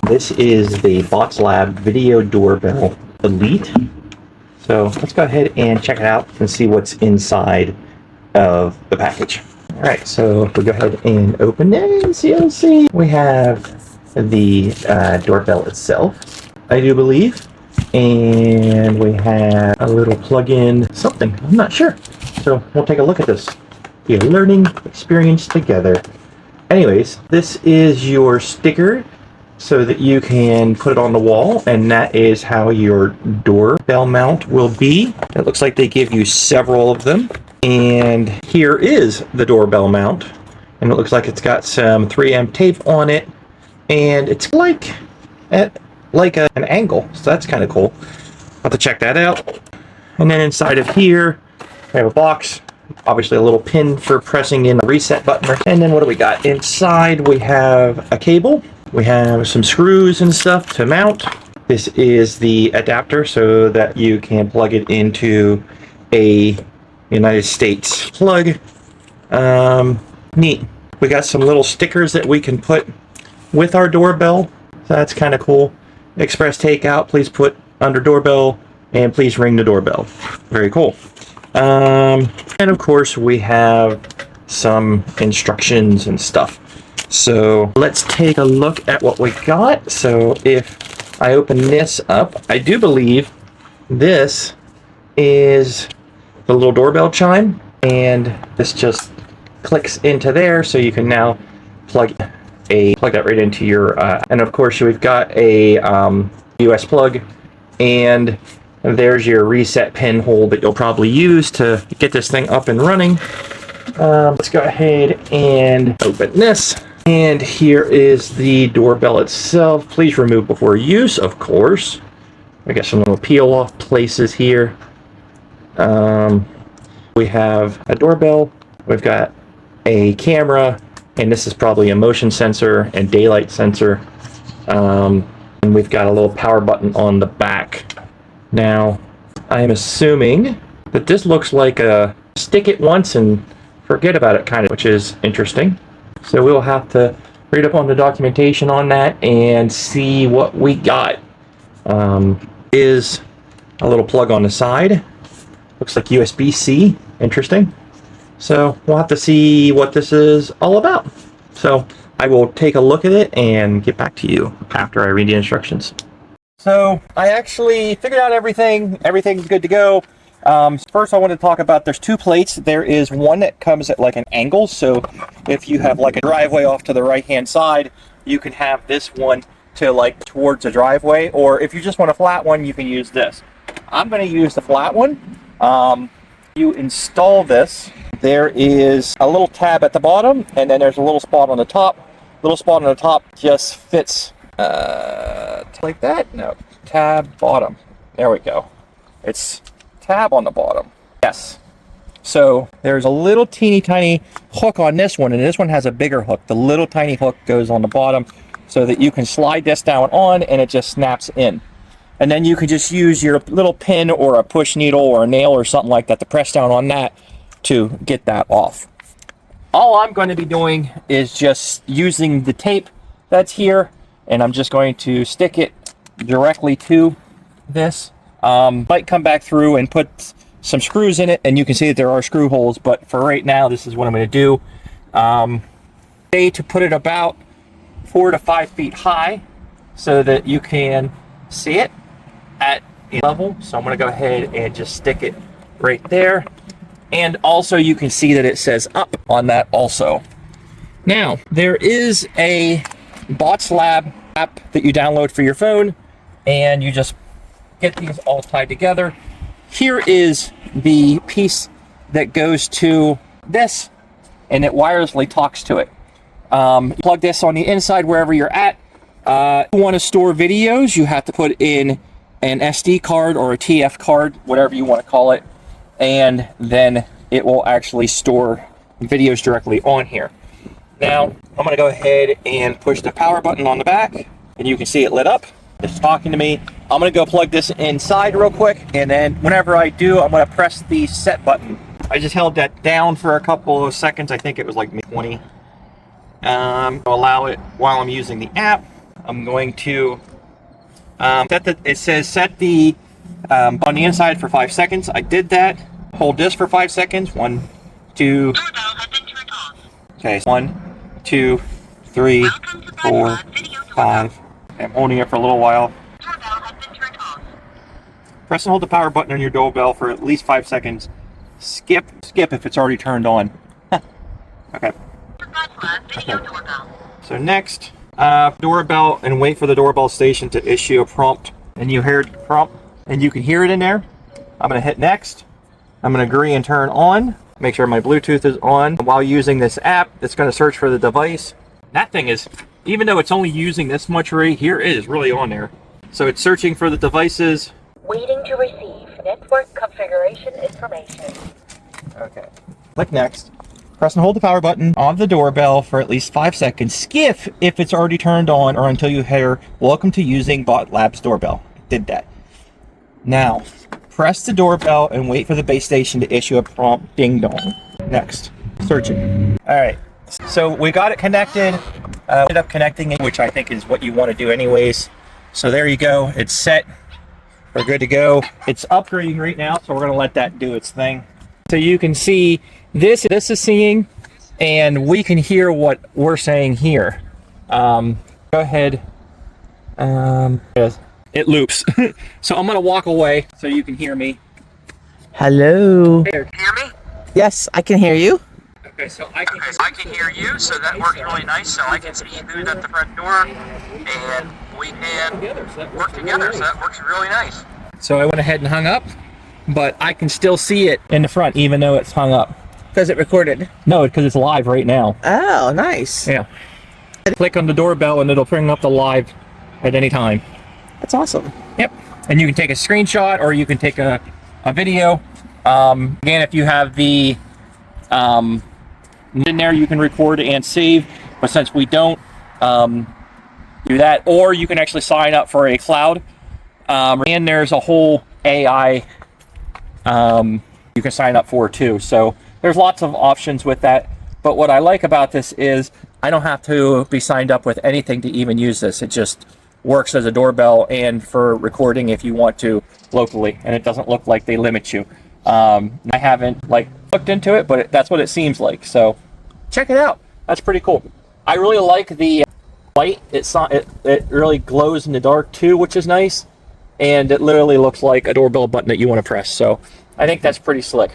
This is the Bots Lab Video Doorbell Elite. So let's go ahead and check it out and see what's inside of the package. All right, so if we go ahead and open it and see, we have the doorbell itself, I do believe. And we have a little plug-in something, I'm not sure. So we'll take a look at this. Be a learning experience together. Anyways, this is your sticker so that you can put it on the wall, and that is how your doorbell mount will be. It looks like they give you several of them. And here is the doorbell mount. And it looks like it's got some 3M tape on it. And it's like at an angle, so that's kind of cool. I'll have to check that out. And then inside of here, we have a box, obviously a little pin for pressing in the reset button. And then what do we got? Inside we have a cable. We have some screws and stuff to mount. This is the adapter so that you can plug it into a United States plug. Neat. We got some little stickers that we can put with our doorbell. So that's kind of cool. Express takeout, please put under doorbell, and please ring the doorbell. Very cool. And of course we have some instructions and stuff. So let's take a look at what we got. So if I open this up, I do believe this is the little doorbell chime, and this just clicks into there, so you can now plug that right into your and of course we've got a US plug, and there's your reset pin hole that you'll probably use to get this thing up and running. Let's go ahead and open this, and here is the doorbell itself. Please remove before use, of course. We got some little peel off places here. We have a doorbell, we've got a camera, and this is probably a motion sensor and daylight sensor. And we've got a little power button on the back. Now, I'm assuming that this looks like a stick it once and forget about it kind of, which is interesting. So we'll have to read up on the documentation on that and see what we got. Is a little plug on the side. Looks like USB-C. Interesting. So we'll have to see what this is all about. So I will take a look at it and get back to you after I read the instructions. So I actually figured out everything. Everything's good to go. First I want to talk about, there's two plates. There is one that comes at like an angle. So if you have like a driveway off to the right hand side, you can have this one to like towards the driveway. Or if you just want a flat one, you can use this. I'm going to use the flat one. You install this. There is a little tab at the bottom, and then there's a little spot on the top. Little spot on the top just fits like that. No, tab bottom. There we go. It's tab on the bottom. Yes. So there's a little teeny tiny hook on this one, and this one has a bigger hook. The little tiny hook goes on the bottom so that you can slide this down on, and it just snaps in. And then you can just use your little pin or a push needle or a nail or something like that to press down on that to get that off. All I'm going to be doing is just using the tape that's here, and I'm just going to stick it directly to this. Might come back through and put some screws in it, and you can see that there are screw holes, but for right now this is what I'm going to do. To put it about 4 to 5 feet high so that you can see it at a level. So I'm going to go ahead and just stick it right there. And also you can see that it says up on that also. Now, there is a Bots Lab app that you download for your phone, and you just get these all tied together. Here is the piece that goes to this, and it wirelessly talks to it. Plug this on the inside wherever you're at. If you want to store videos, you have to put in an SD card or a TF card, whatever you want to call it, and then it will actually store videos directly on here. Now, I'm going to go ahead and push the power button on the back, and you can see it lit up. It's talking to me. I'm going to go plug this inside real quick, and then whenever I do, I'm going to press the set button. I just held that down for a couple of seconds. I think it was like 20. Allow it while I'm using the app. I'm going to it says set the on the inside for 5 seconds. I did that. Hold this for 5 seconds. 1, 2. Doorbell has been turned off. Okay, 1, 2, 3, 4, 5. Okay, I'm holding it for a little while. Doorbell has been turned off. Press and hold the power button on your doorbell for at least 5 seconds. Skip if it's already turned on. Okay. Video doorbell. So next, doorbell, and wait for the doorbell station to issue a prompt. And you hear the prompt, and you can hear it in there. I'm going to hit next. I'm going to agree and turn on. Make sure my Bluetooth is on. While using this app, it's going to search for the device. That thing is, even though it's only using this much right here, it is really on there. So it's searching for the devices. Waiting to receive network configuration information. Okay. Click next. Press and hold the power button on the doorbell for at least 5 seconds. Skip if it's already turned on or until you hear welcome to using Bot Labs doorbell. Did that. Now, press the doorbell and wait for the base station to issue a prompt ding dong. Next. Searching. All right. So we got it connected. Ended up connecting it, which I think is what you want to do anyways. So there you go. It's set. We're good to go. It's upgrading right now, so we're going to let that do its thing. So you can see this is seeing, and we can hear what we're saying here. Go ahead. It loops. So I'm going to walk away so you can hear me. Hello. Hear me? Yes, I can hear you. Okay, so I can hear you, so that works really nice. So I can see who's at the front door, and we can work together. So that works really nice. So I went ahead and hung up, but I can still see it in the front, even though it's hung up. Because it recorded. No, because it's live right now. Oh, nice. Yeah. Click on the doorbell, and it'll bring up the live at any time. That's awesome. Yep. And you can take a screenshot, or you can take a video. Again, if you have the in there, you can record and save, but since we don't do that, or you can actually sign up for a cloud, and there's a whole AI you can sign up for too. So there's lots of options with that, but what I like about this is I don't have to be signed up with anything to even use this. It just works as a doorbell and for recording if you want to locally, and it doesn't look like they limit you. I haven't looked into it, but that's what it seems like. So check it out. That's pretty cool. I really like the light. It really glows in the dark too, which is nice. And it literally looks like a doorbell button that you want to press. So I think that's pretty slick.